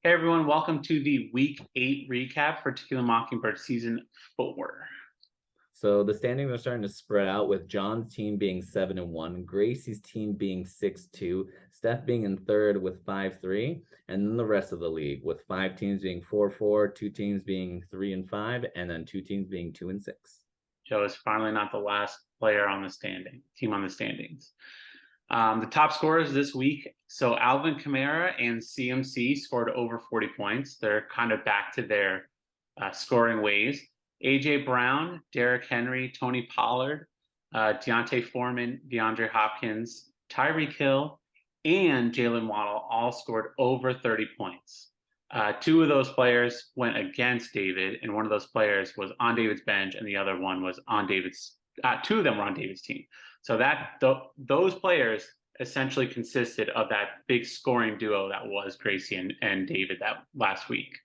Hey everyone, welcome to the Week 8 recap for Tequila Mockingbird Season 4. So the standings are starting to spread out with John's team being 7-1, Gracie's team being 6-2, Steph being in third with 5-3, and then the rest of the league with 5 teams being 4-4, 2 teams being 3-5, and then 2 teams being 2-6. Joe is finally not the last player on the team on the standings. The top scorers this week, so Alvin Kamara and CMC scored over 40 points. They're kind of back to their scoring ways. AJ Brown, Derrick Henry, Tony Pollard, Deontay Foreman, DeAndre Hopkins, Tyreek Hill, and Jalen Waddle all scored over 30 points. Two of those players went against David, and one of those players was on David's bench, and the other one was on David's. Two of them were on David's team. So those players essentially consisted of that big scoring duo that was Gracie and David that last week.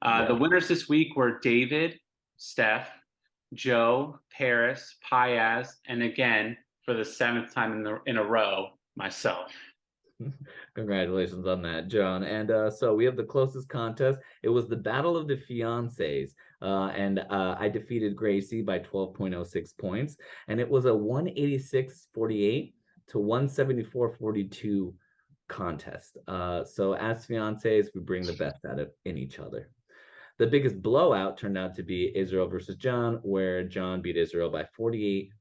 The winners this week were David, Steph, Joe, Paris, Piaz, and again, for the 7th time in a row, myself. Congratulations on that, John. And so we have the closest contest. It was the Battle of the Fiancés. And I defeated Gracie by 12.06 points. And it was a 186-48 to 174-42 contest. So as fiancés, we bring the best out of in each other. The biggest blowout turned out to be Israel versus John, where John beat Israel by 48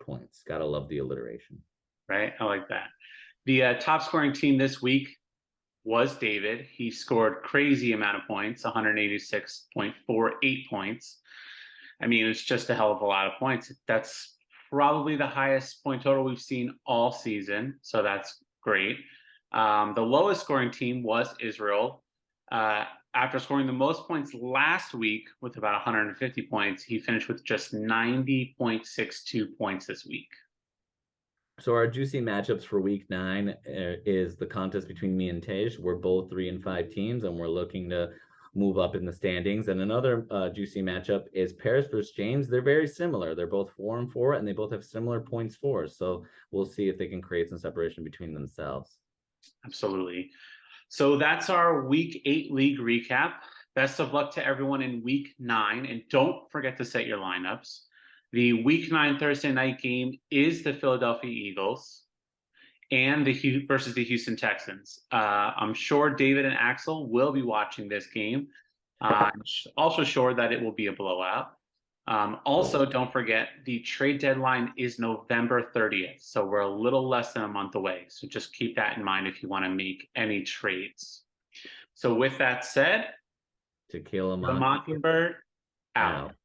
points. Gotta love the alliteration. Right? I like that. The top scoring team this week was David. He scored crazy amount of points, 186.48 points. I mean, it's just a hell of a lot of points. That's probably the highest point total we've seen all season, so that's great. The lowest scoring team was Israel. After scoring the most points last week with about 150 points, he finished with just 90.62 points this week. So our juicy matchups for week 9 is the contest between me and Tej. We're both 3-5 teams, and we're looking to move up in the standings. And another juicy matchup is Paris versus James. They're very similar. They're both 4-4, and they both have similar points for. So we'll see if they can create some separation between themselves. Absolutely. So that's our week 8 league recap. Best of luck to everyone in week 9, and don't forget to set your lineups. The week 9 Thursday night game is the Philadelphia Eagles and versus the Houston Texans. I'm sure David and Axel will be watching this game. I'm also sure that it will be a blowout. Also, don't forget the trade deadline is November 30th. So we're a little less than a month away. So just keep that in mind if you want to make any trades. So with that said, Tequila the Mockingbird out.